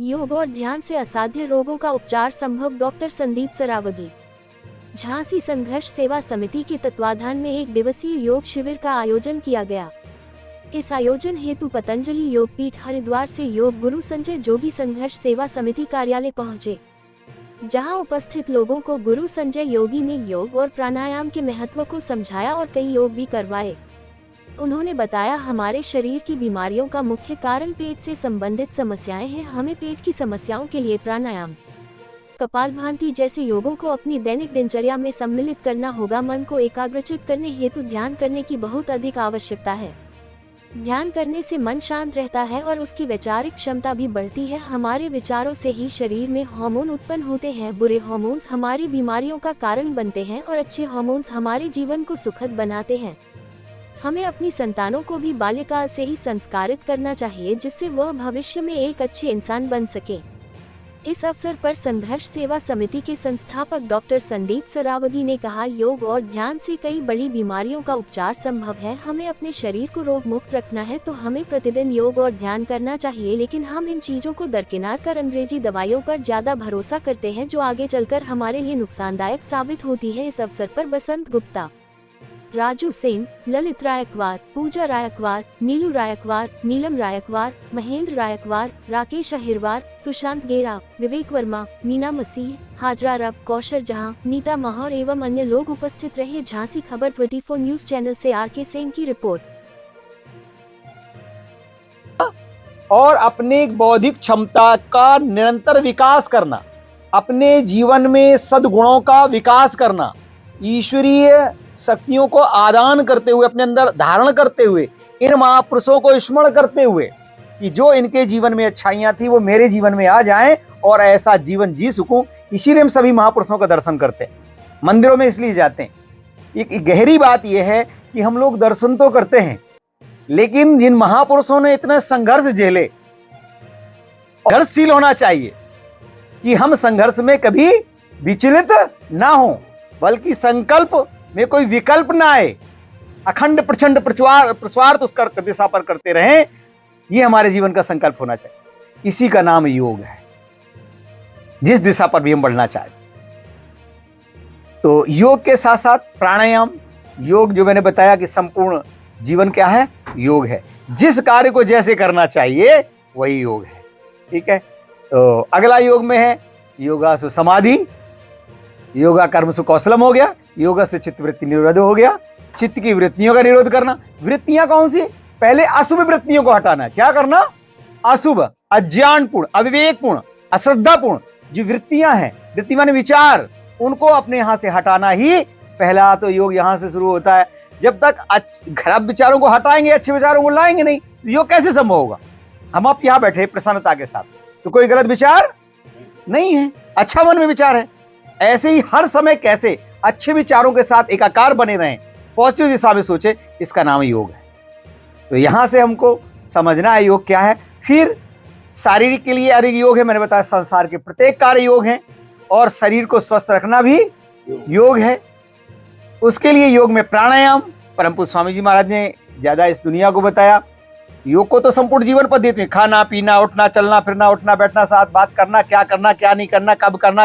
योग और ध्यान से असाध्य रोगों का उपचार संभव। डॉक्टर संदीप सरावगी। झांसी संघर्ष सेवा समिति के तत्वाधान में 1 दिवसीय योग शिविर का आयोजन किया गया। इस आयोजन हेतु पतंजलि योगपीठ हरिद्वार से योग गुरु संजय जोगी संघर्ष सेवा समिति कार्यालय पहुंचे, जहां उपस्थित लोगों को गुरु संजय योगी ने योग और प्राणायाम के महत्व को समझाया और कई योग भी करवाए। उन्होंने बताया, हमारे शरीर की बीमारियों का मुख्य कारण पेट से संबंधित समस्याएं हैं। हमें पेट की समस्याओं के लिए प्राणायाम, कपालभाति जैसे योगों को अपनी दैनिक दिनचर्या में सम्मिलित करना होगा। मन को एकाग्रचित करने हेतु ध्यान करने की बहुत अधिक आवश्यकता है। ध्यान करने से मन शांत रहता है और उसकी वैचारिक क्षमता भी बढ़ती है। हमारे विचारों से ही शरीर में हार्मोन उत्पन्न होते हैं। बुरे हार्मोन्स हमारी बीमारियों का कारण बनते हैं और अच्छे हार्मोन्स हमारे जीवन को सुखद बनाते हैं। हमें अपनी संतानों को भी बाल्यकाल से ही संस्कारित करना चाहिए, जिससे वह भविष्य में एक अच्छे इंसान बन सके। इस अवसर पर संघर्ष सेवा समिति के संस्थापक डॉक्टर संदीप सरावगी ने कहा, योग और ध्यान से कई बड़ी बीमारियों का उपचार संभव है। हमें अपने शरीर को रोग मुक्त रखना है तो हमें प्रतिदिन योग और ध्यान करना चाहिए, लेकिन हम इन चीजों को दरकिनार कर अंग्रेजी दवाइयों पर ज्यादा भरोसा करते हैं, जो आगे चलकर हमारे लिए नुकसानदायक साबित होती है। इस अवसर पर बसंत गुप्ता, राजू सिंह, ललित रायकवार, पूजा रायकवार, नीलू रायकवार, नीलम रायकवार, महेंद्र रायकवार, राकेश अहिरवार, सुशांत गेरा, विवेक वर्मा, मीना मसीह, हाजरा रब, कौशल जहां, नीता महौर एवं अन्य लोग उपस्थित रहे। झांसी खबर 24 न्यूज चैनल से आर.के. सेन की रिपोर्ट। और अपने बौद्धिक क्षमता का निरंतर विकास करना, अपने जीवन में सद्गुणों का विकास करना, ईश्वरीय शक्तियों को आदान करते हुए, अपने अंदर धारण करते हुए, इन महापुरुषों को स्मरण करते हुए कि जो इनके जीवन में अच्छाइयां थी वो मेरे जीवन में आ जाएं और ऐसा जीवन जी सकूं। इसीलिए हम सभी महापुरुषों का दर्शन करते हैं, मंदिरों में इसलिए जाते हैं। एक गहरी बात यह है कि हम लोग दर्शन तो करते हैं, लेकिन जिन महापुरुषों ने इतना संघर्ष झेले, संघर्षशील होना चाहिए कि हम संघर्ष में कभी विचलित ना हो, बल्कि संकल्प में कोई विकल्प ना आए, अखंड प्रचंड प्रस्वार्थ उस दिशा पर करते रहें। ये हमारे जीवन का संकल्प होना चाहिए। इसी का नाम योग है, जिस दिशा पर भी हम बढ़ना चाहते। तो योग के साथ साथ प्राणायाम, योग जो मैंने बताया कि संपूर्ण जीवन क्या है, योग है। जिस कार्य को जैसे करना चाहिए वही योग है। ठीक है, तो अगला योग में है योगा सु समाधि, योगा कर्म सु कौशलम हो गया, योगा से चित्त वृत्ति निरोध हो गया। चित्त की वृत्तियों का निरोध करना। वृत्तियां कौन सी? पहले अशुभ वृत्तियों को हटाना है। क्या करना? अशुभ, अज्ञानपूर्ण, अविवेकपूर्ण, अश्रद्धापूर्ण जो वृत्तियां हैं, वृत्ति माने विचार, उनको अपने यहां से हटाना ही पहला तो योग यहां से शुरू होता है। जब तक खराब विचारों को हटाएंगे, अच्छे विचारों को लाएंगे नहीं, तो योग कैसे संभव होगा? हम आप यहां बैठे प्रसन्नता के साथ, तो कोई गलत विचार नहीं है, अच्छा मन में विचार है। ऐसे ही हर समय कैसे अच्छे विचारों के साथ एकाकार बने रहें, पॉजिटिव दिशा में सोचे, इसका नाम योग है। तो यहां से हमको समझना है योग क्या है। फिर शारीरिक के लिए अलग योग है, मैंने बताया संसार के प्रत्येक कार्य योग हैं, और शरीर को स्वस्थ रखना भी योग है। उसके लिए योग में प्राणायाम, परम पूज्य स्वामी जी महाराज ने ज्यादा इस दुनिया को बताया। योग को तो संपूर्ण जीवन पद्धति में खाना पीना, उठना चलना फिरना, उठना बैठना, साथ बात करना, क्या नहीं करना, कब करना,